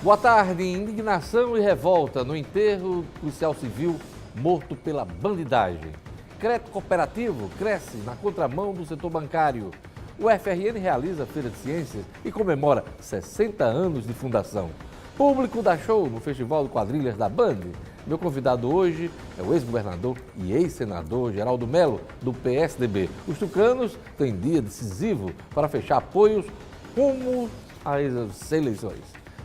Boa tarde. Indignação e revolta no enterro do policial civil morto pela bandidagem. Crédito cooperativo cresce na contramão do setor bancário. O FRN realiza Feira de Ciências e comemora 60 anos de fundação. Público dá show no Festival de Quadrilhas da Band. Meu convidado hoje é o ex-governador e ex-senador Geraldo Mello, do PSDB. Os tucanos têm dia decisivo para fechar apoios rumo às eleições.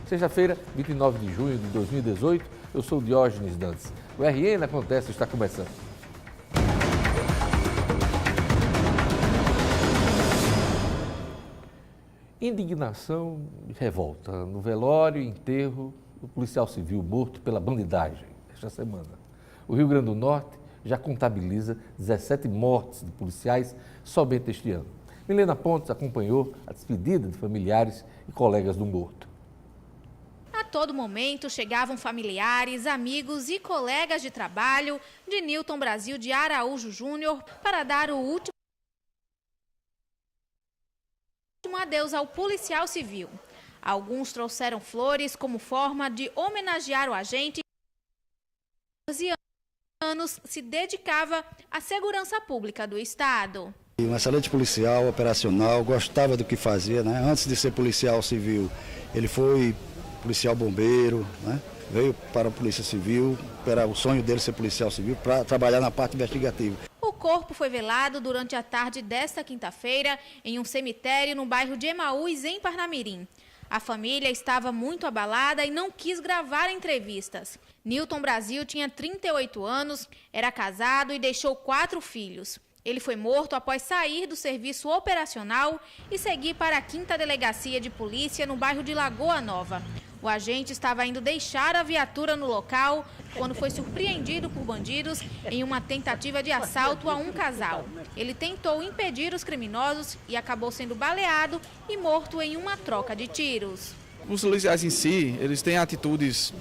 Sexta-feira, 29 de junho de 2018, eu sou Diógenes Dantas. O RN Acontece está começando. Indignação e revolta no velório e enterro do policial civil morto pela bandidagem esta semana. O Rio Grande do Norte já contabiliza 17 mortes de policiais somente este ano. Milena Pontes acompanhou a despedida de familiares e colegas do morto. A todo momento chegavam familiares, amigos e colegas de trabalho de Nilton Brasil de Araújo Júnior para dar o último adeus ao policial civil. Alguns trouxeram flores como forma de homenagear o agente que há 14 anos se dedicava à segurança pública do Estado. Um excelente policial, operacional, gostava do que fazia, né? Antes de ser policial civil, ele foi policial bombeiro, né? Veio para a Polícia Civil, era o sonho dele ser policial civil, para trabalhar na parte investigativa. O corpo foi velado durante a tarde desta quinta-feira em um cemitério no bairro de Emaús, em Parnamirim. A família estava muito abalada e não quis gravar entrevistas. Nilton Brasil tinha 38 anos, era casado e deixou 4 filhos. Ele foi morto após sair do serviço operacional e seguir para a 5ª Delegacia de Polícia no bairro de Lagoa Nova. O agente estava indo deixar a viatura no local quando foi surpreendido por bandidos em uma tentativa de assalto a um casal. Ele tentou impedir os criminosos e acabou sendo baleado e morto em uma troca de tiros. Os policiais em si, eles têm atitudes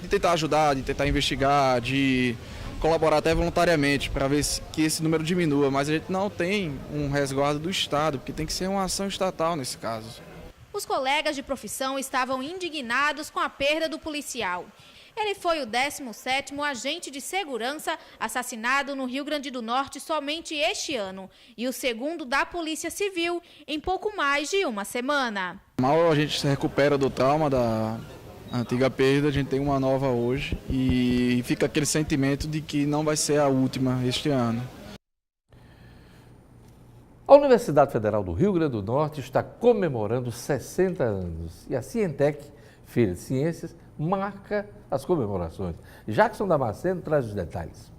de tentar ajudar, de tentar investigar, de colaborar até voluntariamente para ver que esse número diminua, mas a gente não tem um resguardo do Estado, porque tem que ser uma ação estatal nesse caso. Os colegas de profissão estavam indignados com a perda do policial. Ele foi o 17º agente de segurança assassinado no Rio Grande do Norte somente este ano e o segundo da Polícia Civil em pouco mais de uma semana. Mal a gente se recupera do trauma da antiga perda, a gente tem uma nova hoje e fica aquele sentimento de que não vai ser a última este ano. A Universidade Federal do Rio Grande do Norte está comemorando 60 anos e a Cientec, Feira de Ciências, marca as comemorações. Jackson Damasceno traz os detalhes.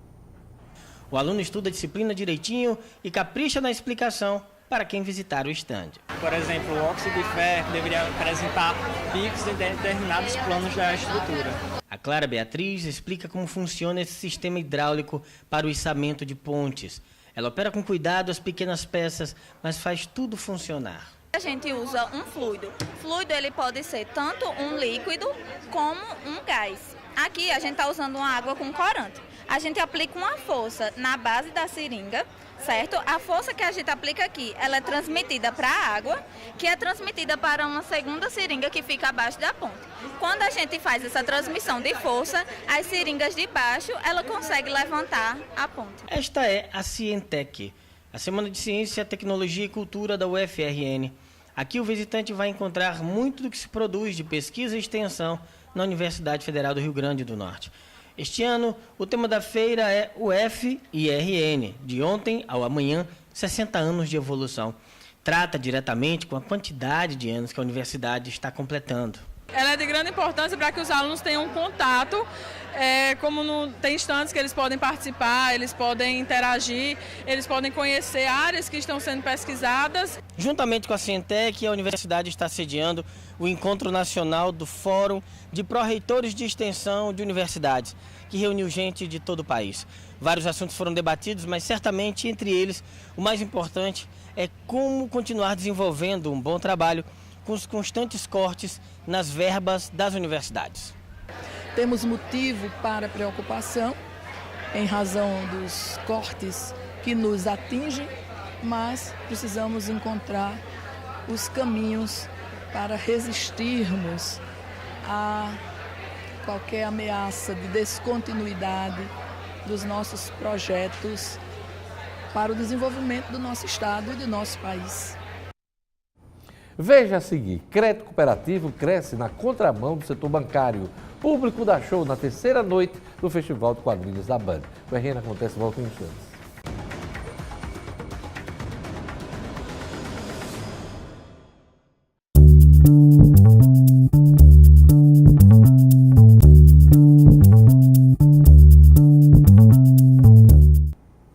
O aluno estuda a disciplina direitinho e capricha na explicação para quem visitar o estande. Por exemplo, o óxido de ferro deveria apresentar picos em determinados planos da estrutura. A Clara Beatriz explica como funciona esse sistema hidráulico para o içamento de pontes. Ela opera com cuidado as pequenas peças, mas faz tudo funcionar. A gente usa um fluido. O fluido ele pode ser tanto um líquido como um gás. Aqui a gente está usando uma água com corante. A gente aplica uma força na base da seringa, certo? A força que a gente aplica aqui, ela é transmitida para a água, que é transmitida para uma segunda seringa que fica abaixo da ponte. Quando a gente faz essa transmissão de força, as seringas de baixo, ela consegue levantar a ponte. Esta é a Cientec, a Semana de Ciência, Tecnologia e Cultura da UFRN. Aqui o visitante vai encontrar muito do que se produz de pesquisa e extensão na Universidade Federal do Rio Grande do Norte. Este ano, o tema da feira é o FIRN, de ontem ao amanhã, 60 anos de evolução. Trata diretamente com a quantidade de anos que a universidade está completando. Ela é de grande importância para que os alunos tenham contato, tem instantes que eles podem participar, eles podem interagir, eles podem conhecer áreas que estão sendo pesquisadas. Juntamente com a Cientec, a universidade está sediando o Encontro Nacional do Fórum de Pró-Reitores de Extensão de Universidades, que reuniu gente de todo o país. Vários assuntos foram debatidos, mas certamente entre eles o mais importante é como continuar desenvolvendo um bom trabalho com os constantes cortes nas verbas das universidades. Temos motivo para preocupação em razão dos cortes que nos atingem, mas precisamos encontrar os caminhos para resistirmos a qualquer ameaça de descontinuidade dos nossos projetos para o desenvolvimento do nosso Estado e do nosso país. Veja a seguir, crédito cooperativo cresce na contramão do setor bancário. Público dá show na terceira noite do Festival de Quadrilhas da Band. O RN acontece volta em instantes.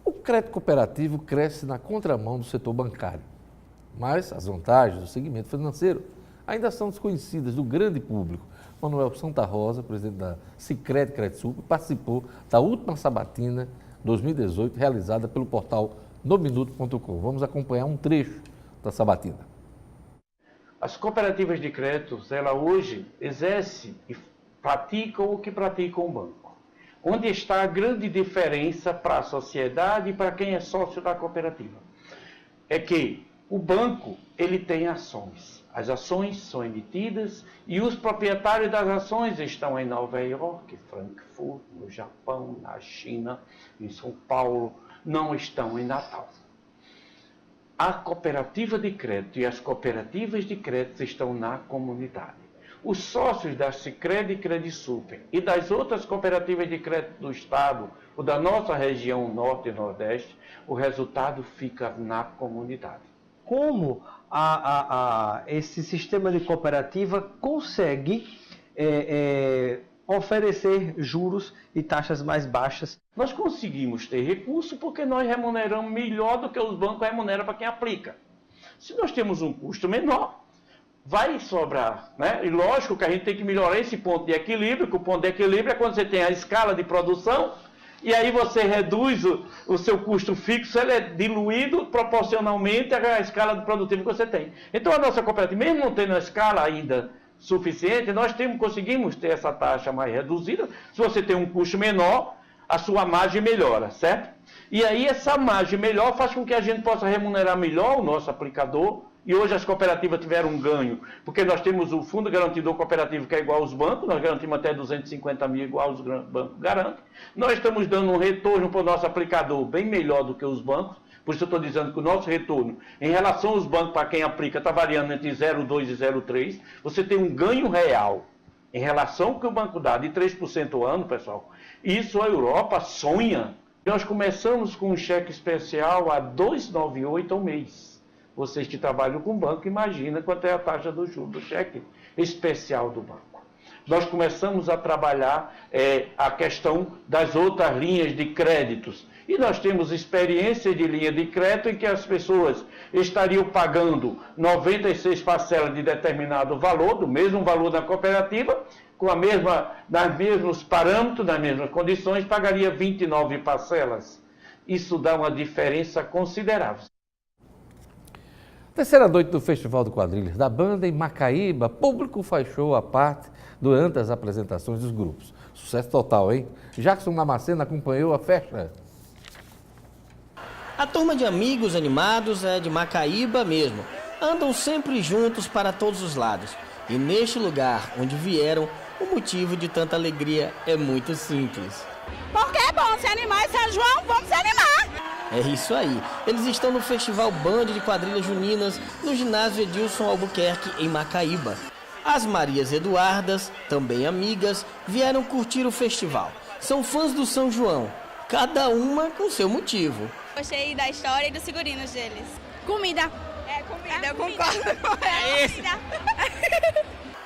O crédito cooperativo cresce na contramão do setor bancário. Mas as vantagens do segmento financeiro ainda são desconhecidas do grande público. Manuel Santa Rosa, presidente da Sicredi Credsul, participou da última sabatina 2018, realizada pelo portal nominuto.com. Vamos acompanhar um trecho da sabatina. As cooperativas de créditos, ela hoje exerce e praticam o que pratica um banco. Onde está a grande diferença para a sociedade e para quem é sócio da cooperativa? É que o banco, ele tem ações. As ações são emitidas e os proprietários das ações estão em Nova York, Frankfurt, no Japão, na China, em São Paulo, não estão em Natal. A cooperativa de crédito e as cooperativas de crédito estão na comunidade. Os sócios da Sicredi Credisul e das outras cooperativas de crédito do Estado ou da nossa região Norte e Nordeste, o resultado fica na comunidade. Como esse sistema de cooperativa consegue oferecer juros e taxas mais baixas? Nós conseguimos ter recurso porque nós remuneramos melhor do que os bancos remuneram para quem aplica. Se nós temos um custo menor, vai sobrar, né? E lógico que a gente tem que melhorar esse ponto de equilíbrio, que o ponto de equilíbrio é quando você tem a escala de produção e aí você reduz o seu custo fixo, ele é diluído proporcionalmente à escala de produtivo que você tem. Então a nossa cooperativa, mesmo não tendo a escala ainda suficiente, nós conseguimos ter essa taxa mais reduzida. Se você tem um custo menor, a sua margem melhora, certo? E aí essa margem melhor faz com que a gente possa remunerar melhor o nosso aplicador. E hoje as cooperativas tiveram um ganho, porque nós temos o Fundo Garantidor Cooperativo, que é igual aos bancos, nós garantimos até 250 mil, igual aos bancos garantem. Nós estamos dando um retorno para o nosso aplicador bem melhor do que os bancos, por isso eu estou dizendo que o nosso retorno, em relação aos bancos, para quem aplica, está variando entre 0,2 e 0,3. Você tem um ganho real em relação ao que o banco dá, de 3% ao ano, pessoal. Isso a Europa sonha. Nós começamos com um cheque especial a 2,98 ao mês. Vocês que trabalham com banco, imagina quanto é a taxa do juro do cheque especial do banco. Nós começamos a trabalhar a questão das outras linhas de créditos. E nós temos experiência de linha de crédito em que as pessoas estariam pagando 96 parcelas de determinado valor, do mesmo valor da cooperativa, com nas mesmos parâmetros, nas mesmas condições, pagaria 29 parcelas. Isso dá uma diferença considerável. Terceira noite do Festival de Quadrilhas da Banda em Macaíba, público faz show à parte durante as apresentações dos grupos. Sucesso total, hein? Jackson Damasceno acompanhou a festa. A turma de amigos animados é de Macaíba mesmo. Andam sempre juntos para todos os lados. E neste lugar onde vieram, o motivo de tanta alegria é muito simples. Porque é bom se animar em São João, vamos se animar! É isso aí. Eles estão no Festival Band de Quadrilhas Juninas, no ginásio Edilson Albuquerque, em Macaíba. As Marias Eduardas, também amigas, vieram curtir o festival. São fãs do São João, cada uma com seu motivo. Gostei da história e dos figurinos deles. Comida. Comida, eu concordo. É isso.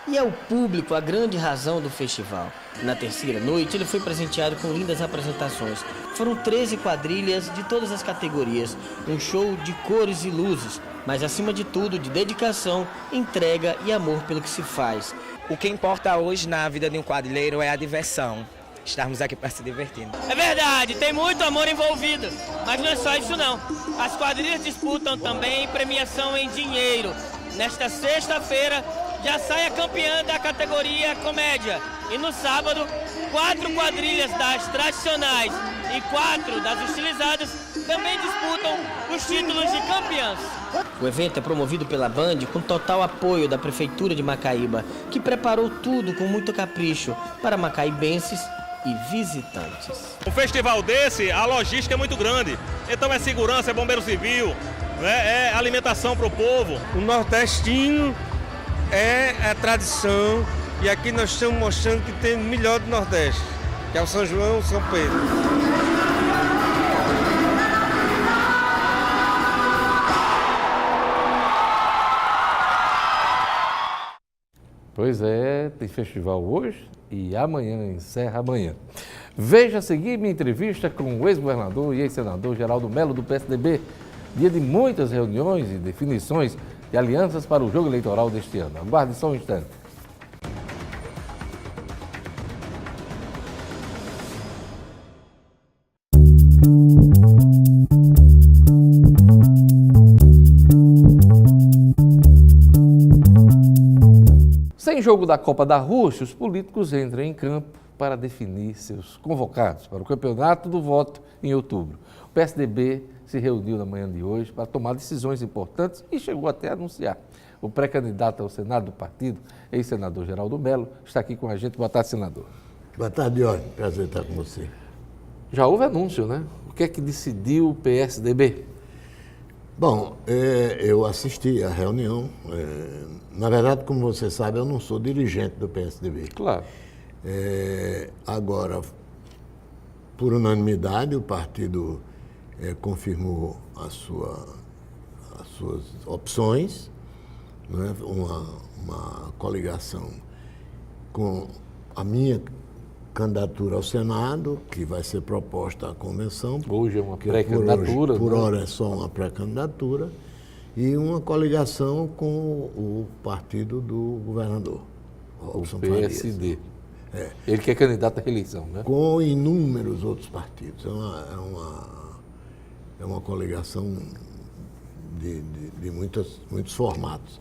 E é o público a grande razão do festival. Na terceira noite, ele foi presenteado com lindas apresentações. Foram 13 quadrilhas de todas as categorias, um show de cores e luzes, mas acima de tudo, de dedicação, entrega e amor pelo que se faz. O que importa hoje na vida de um quadrilheiro é a diversão. Estarmos aqui para se divertir. É verdade, tem muito amor envolvido, mas não é só isso não. As quadrilhas disputam também premiação em dinheiro. Nesta sexta-feira, já sai a campeã da categoria comédia. E no sábado, 4 quadrilhas das tradicionais e 4 das estilizadas também disputam os títulos de campeãs. O evento é promovido pela Band com total apoio da Prefeitura de Macaíba, que preparou tudo com muito capricho para macaibenses e visitantes. Um festival desse, a logística é muito grande. Então é segurança, é bombeiro civil, né? É alimentação para o povo. O nordestino é a tradição e aqui nós estamos mostrando que tem o melhor do Nordeste, que é o São João e São Pedro. Pois é, tem festival hoje e amanhã, encerra amanhã. Veja a seguir minha entrevista com o ex-governador e ex-senador Geraldo Mello, do PSDB. Dia de muitas reuniões e definições de alianças para o jogo eleitoral deste ano. Aguarde só um instante. Sem jogo da Copa da Rússia, os políticos entram em campo para definir seus convocados para o campeonato do voto em outubro. O PSDB se reuniu na manhã de hoje para tomar decisões importantes e chegou até a anunciar. O pré-candidato ao Senado do partido, ex-senador Geraldo Mello, está aqui com a gente. Boa tarde, senador. Boa tarde, Diógenes. Prazer estar com você. Já houve anúncio, né? O que é que decidiu o PSDB? Bom, eu assisti à reunião. Na verdade, como você sabe, eu não sou dirigente do PSDB. Claro. Agora, por unanimidade, o partido confirmou as suas opções, né? Uma coligação com a minha candidatura ao Senado, que vai ser proposta à convenção. Hoje é uma pré-candidatura. Por hora é só uma pré-candidatura. E uma coligação com o partido do governador, Robson Farias. PSD. Ele que é candidato à reeleição, né? Com inúmeros outros partidos. É uma coligação de muitos formatos.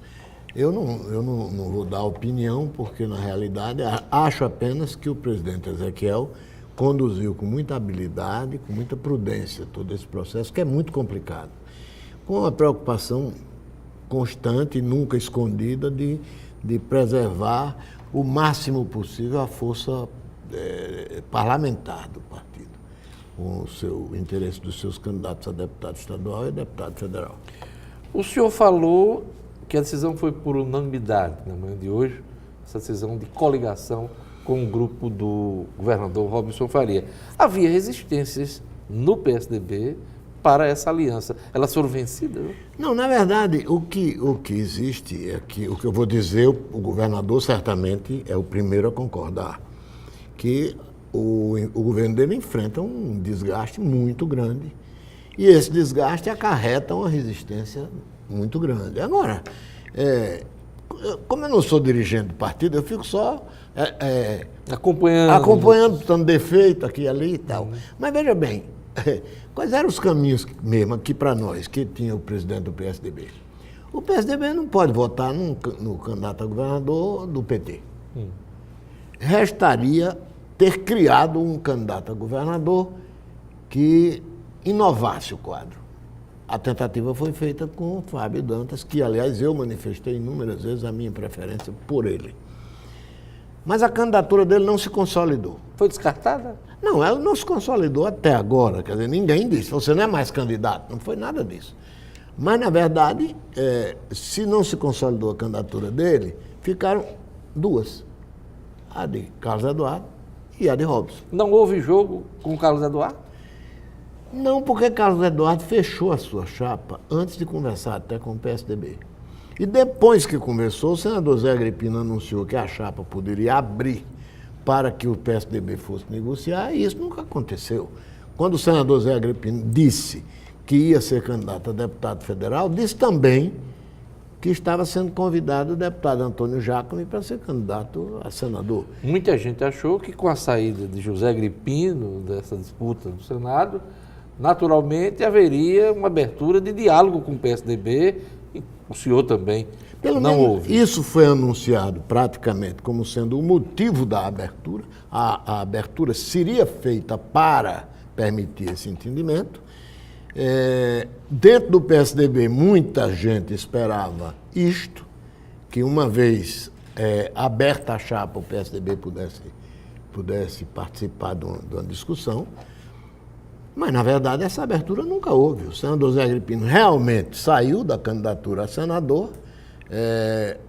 Eu não vou dar opinião, porque, na realidade, acho apenas que o presidente Ezequiel conduziu com muita habilidade, com muita prudência todo esse processo, que é muito complicado. Com uma preocupação constante e nunca escondida de preservar o máximo possível a força parlamentar do partido, com o interesse dos seus candidatos a deputado estadual e deputado federal. O senhor falou que a decisão foi por unanimidade na manhã de hoje, essa decisão de coligação com o grupo do governador Robson Farias. Havia resistências no PSDB para essa aliança. Elas foram vencidas? Não, na verdade, o que existe é que, o que eu vou dizer, o governador certamente é o primeiro a concordar, que o governo dele enfrenta um desgaste muito grande e esse desgaste acarreta uma resistência muito grande. Agora, como eu não sou dirigente do partido, eu fico só acompanhando, botando defeito aqui e ali e tal. Mas veja bem, quais eram os caminhos mesmo aqui para nós, que tinha o presidente do PSDB? O PSDB não pode votar no candidato a governador do PT. Restaria ter criado um candidato a governador que inovasse o quadro. A tentativa foi feita com o Fábio Dantas, que, aliás, eu manifestei inúmeras vezes a minha preferência por ele. Mas a candidatura dele não se consolidou. Foi descartada? Não, ela não se consolidou até agora. Quer dizer, ninguém disse, você não é mais candidato. Não foi nada disso. Mas, na verdade, se não se consolidou a candidatura dele, ficaram duas. A de Carlos Eduardo e a de Robson. Não houve jogo com o Carlos Eduardo? Não, porque Carlos Eduardo fechou a sua chapa antes de conversar até com o PSDB. E depois que conversou, o senador Zé Agripino anunciou que a chapa poderia abrir para que o PSDB fosse negociar, e isso nunca aconteceu. Quando o senador Zé Agripino disse que ia ser candidato a deputado federal, disse também que estava sendo convidado o deputado Antônio Jacome para ser candidato a senador. Muita gente achou que com a saída de José Agripino dessa disputa do Senado, naturalmente haveria uma abertura de diálogo com o PSDB, e o senhor também. Pelo não menos houve. Isso foi anunciado praticamente como sendo o motivo da abertura. A abertura seria feita para permitir esse entendimento. Dentro do PSDB, muita gente esperava isto, que uma vez aberta a chapa, o PSDB pudesse participar de uma discussão, mas, na verdade, essa abertura nunca houve. O senador Zé Agripino realmente saiu da candidatura a senador,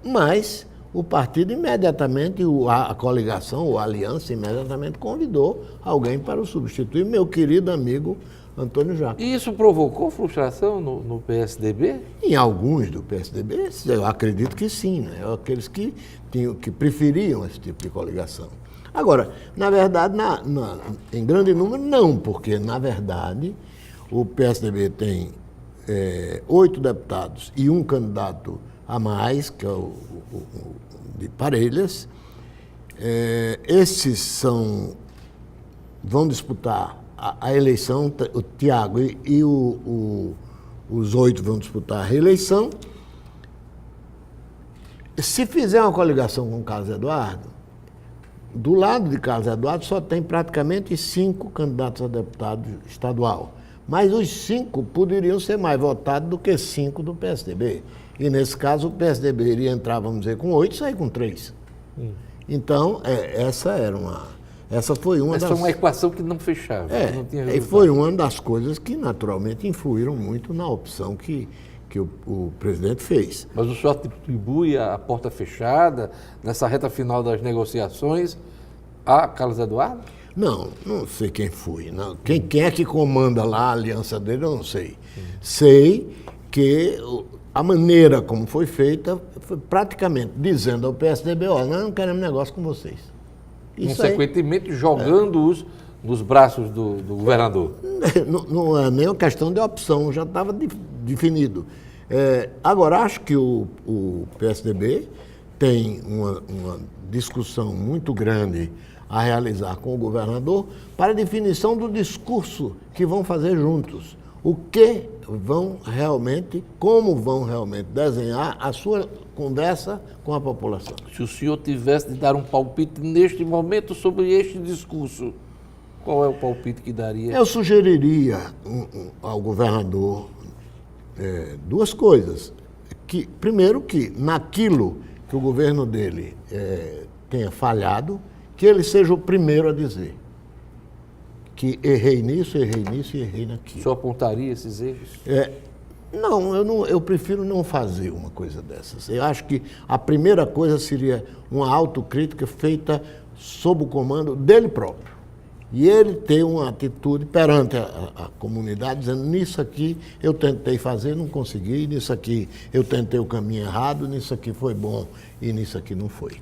mas o partido imediatamente, a coligação, ou a aliança, imediatamente convidou alguém para o substituir, meu querido amigo Antônio Jacques. E isso provocou frustração no PSDB? Em alguns do PSDB, eu acredito que sim, né? Aqueles que preferiam esse tipo de coligação. Agora, na verdade, em grande número, não, porque, na verdade, o PSDB tem 8 deputados e um candidato a mais, que é o de Parelhas. Esses vão disputar a eleição, o Tiago e os 8 vão disputar a reeleição. Se fizer uma coligação com o Carlos Eduardo, do lado de Carlos Eduardo só tem praticamente 5 candidatos a deputado estadual. Mas os 5 poderiam ser mais votados do que 5 do PSDB. E, nesse caso, o PSDB iria entrar, vamos dizer, com 8 e sair com 3. Então, essa foi uma das... Essa foi uma equação que não fechava. Não tinha e foi uma das coisas que, naturalmente, influíram muito na opção que o presidente fez. Mas o senhor atribui a porta fechada, nessa reta final das negociações, a Carlos Eduardo? Não sei quem foi. Não. Quem é que comanda lá a aliança dele, eu não sei. Sei que a maneira como foi feita foi praticamente dizendo ao PSDB, nós não queremos negócio com vocês. Consequentemente, jogando-os nos braços do governador. Não é nem uma questão de opção, já estava definido. Agora, acho que o PSDB tem uma discussão muito grande a realizar com o governador para a definição do discurso que vão fazer juntos. O que vão realmente, como vão realmente desenhar a sua conversa com a população. Se o senhor tivesse de dar um palpite neste momento sobre este discurso, qual é o palpite que daria? Eu sugeriria ao governador 2 coisas. Primeiro, que naquilo que o governo dele tenha falhado, que ele seja o primeiro a dizer que errei nisso e errei naquilo. O senhor apontaria esses erros? Não, eu prefiro não fazer uma coisa dessas. Eu acho que a primeira coisa seria uma autocrítica feita sob o comando dele próprio. E ele ter uma atitude perante a comunidade, dizendo, nisso aqui eu tentei fazer, não consegui, nisso aqui eu tentei o caminho errado, nisso aqui foi bom e nisso aqui não foi.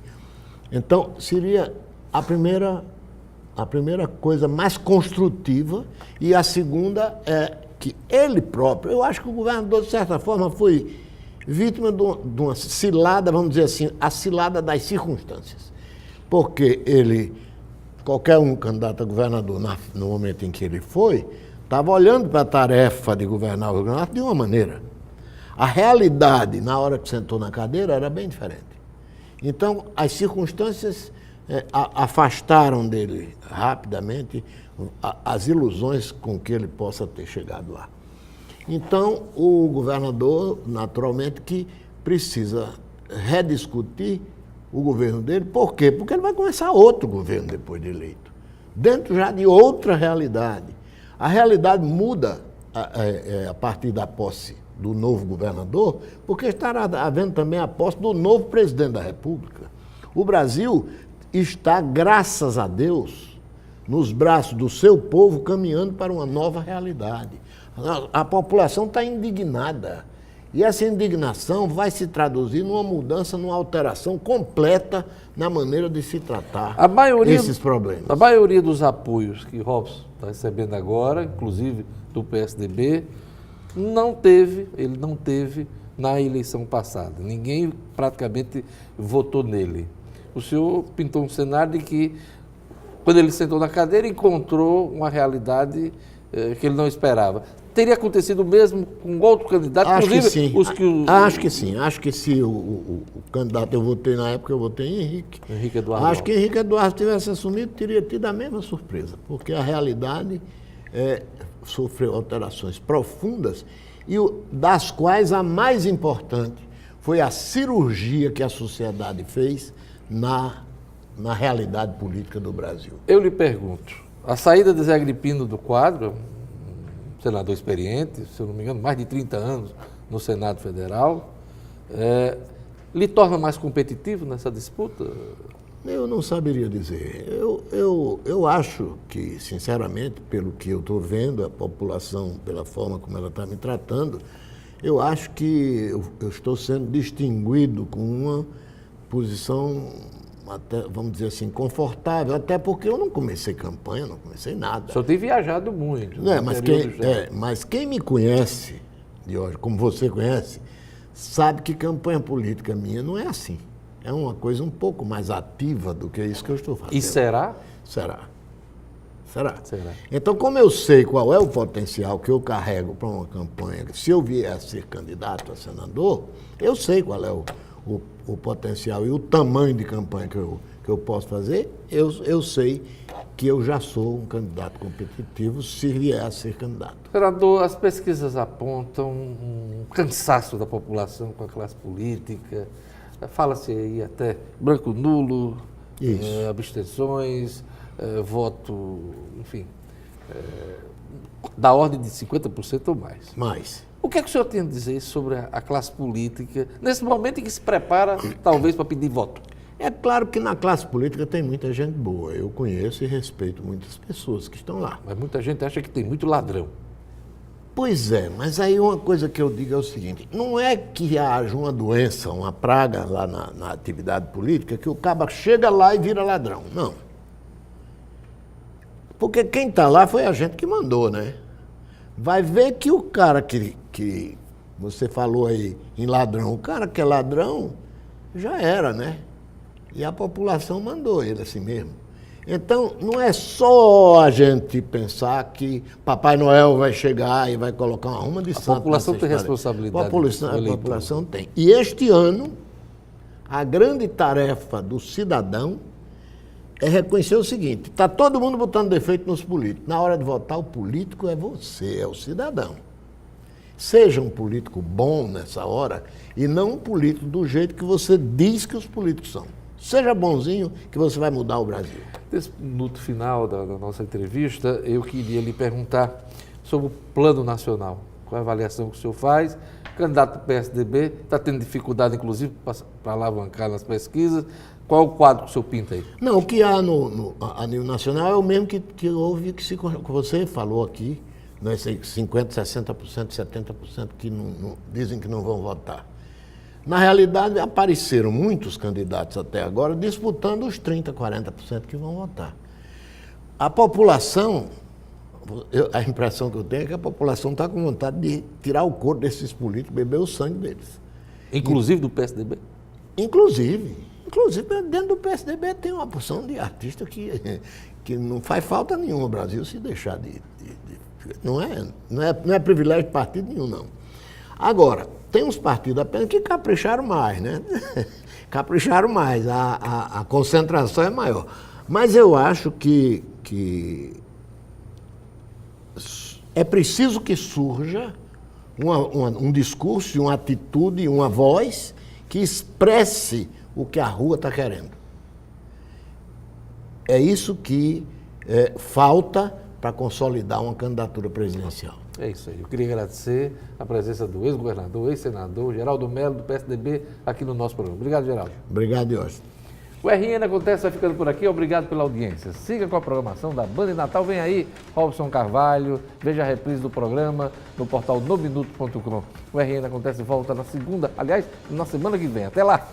Então, seria a primeira coisa mais construtiva, e a segunda é que ele próprio, eu acho que o governador, de certa forma, foi vítima de uma cilada, vamos dizer assim, a cilada das circunstâncias. Porque qualquer candidato a governador, no momento em que ele foi, estava olhando para a tarefa de governar o Rio Grande do Norte de uma maneira. A realidade, na hora que sentou na cadeira, era bem diferente. Então, as circunstâncias afastaram dele rapidamente as ilusões com que ele possa ter chegado lá. Então, o governador, naturalmente, que precisa rediscutir o governo dele. Por quê? Porque ele vai começar outro governo depois de eleito, dentro já de outra realidade. A realidade muda a partir da posse do novo governador, porque estará havendo também a posse do novo presidente da República. O Brasil está, graças a Deus, nos braços do seu povo, caminhando para uma nova realidade. A população está indignada. E essa indignação vai se traduzir numa mudança, numa alteração completa na maneira de se tratar esses problemas. A maioria dos apoios que Robson está recebendo agora, inclusive do PSDB, ele não teve na eleição passada. Ninguém praticamente votou nele. O senhor pintou um cenário de que, quando ele sentou na cadeira, encontrou uma realidade que ele não esperava. Teria acontecido o mesmo com outro candidato? Acho que sim. Acho que sim. Acho que se o candidato eu votei em Henrique. Henrique Eduardo. Acho que Henrique Eduardo tivesse assumido, teria tido a mesma surpresa, porque a realidade sofreu alterações profundas, e das quais a mais importante foi a cirurgia que a sociedade fez na realidade política do Brasil. Eu lhe pergunto, a saída de Zé Agripino do quadro, um senador experiente, se eu não me engano, mais de 30 anos no Senado Federal, lhe torna mais competitivo nessa disputa? Eu não saberia dizer. Eu acho que, sinceramente, pelo que eu estou vendo, a população, pela forma como ela está me tratando, eu acho que eu estou sendo distinguido com uma posição, até, vamos dizer assim, confortável, até porque eu não comecei campanha, não comecei nada. Só tem viajado muito. Mas quem me conhece, de hoje, como você conhece, sabe que campanha política minha não é assim. É uma coisa um pouco mais ativa do que isso que eu estou fazendo. E será? Será. Então, como eu sei qual é o potencial que eu carrego para uma campanha, se eu vier a ser candidato a senador, eu sei qual é o potencial e o tamanho de campanha que eu posso fazer, eu sei que eu já sou um candidato competitivo se vier a ser candidato. Senador, as pesquisas apontam um cansaço da população com a classe política. Fala-se aí até branco nulo, abstenções, voto, enfim, da ordem de 50% ou mais. O que é que o senhor tem a dizer sobre a classe política, nesse momento em que se prepara, talvez, para pedir voto? É claro que na classe política tem muita gente boa. Eu conheço e respeito muitas pessoas que estão lá. Mas muita gente acha que tem muito ladrão. Pois é, mas aí uma coisa que eu digo é o seguinte, não é que haja uma doença, uma praga lá na atividade política, que o caba chega lá e vira ladrão, não. Porque quem está lá foi a gente que mandou, né? Vai ver que o cara que você falou aí em ladrão, o cara que é ladrão já era, né? E a população mandou ele assim mesmo. Então, não é só a gente pensar que Papai Noel vai chegar e vai colocar uma ruma de santo. A população tem responsabilidade. A população tem. E este ano, a grande tarefa do cidadão é reconhecer o seguinte, está todo mundo botando defeito nos políticos. Na hora de votar, o político é você, é o cidadão. Seja um político bom nessa hora e não um político do jeito que você diz que os políticos são. Seja bonzinho que você vai mudar o Brasil. Nesse minuto final da nossa entrevista, eu queria lhe perguntar sobre o Plano Nacional. Qual a avaliação que o senhor faz? Candidato do PSDB, está tendo dificuldade, inclusive, para alavancar nas pesquisas. Qual é o quadro que o senhor pinta aí? Não, o que há a nível nacional é o mesmo que houve, que você falou aqui, né, 50%, 60%, 70% que dizem que não vão votar. Na realidade, apareceram muitos candidatos até agora disputando os 30%, 40% que vão votar. A população, a impressão que eu tenho é que a população está com vontade de tirar o couro desses políticos, beber o sangue deles. Inclusive do PSDB? Inclusive, dentro do PSDB tem uma porção de artistas que não faz falta nenhuma ao Brasil se deixar não é privilégio de partido nenhum, não. Agora, tem uns partidos apenas que capricharam mais, né? Capricharam mais, a concentração é maior. Mas eu acho que é preciso que surja um discurso, uma atitude, uma voz que expresse o que a rua está querendo. É isso que falta para consolidar uma candidatura presidencial. É isso aí. Eu queria agradecer a presença do ex-governador, ex-senador, Geraldo Melo, do PSDB, aqui no nosso programa. Obrigado, Geraldo. Obrigado, Diógenes. O RN Acontece vai ficando por aqui. Obrigado pela audiência. Siga com a programação da Band Natal. Vem aí, Robson Carvalho. Veja a reprise do programa no portal nominuto.com. O RN Acontece volta na segunda, aliás, na semana que vem. Até lá!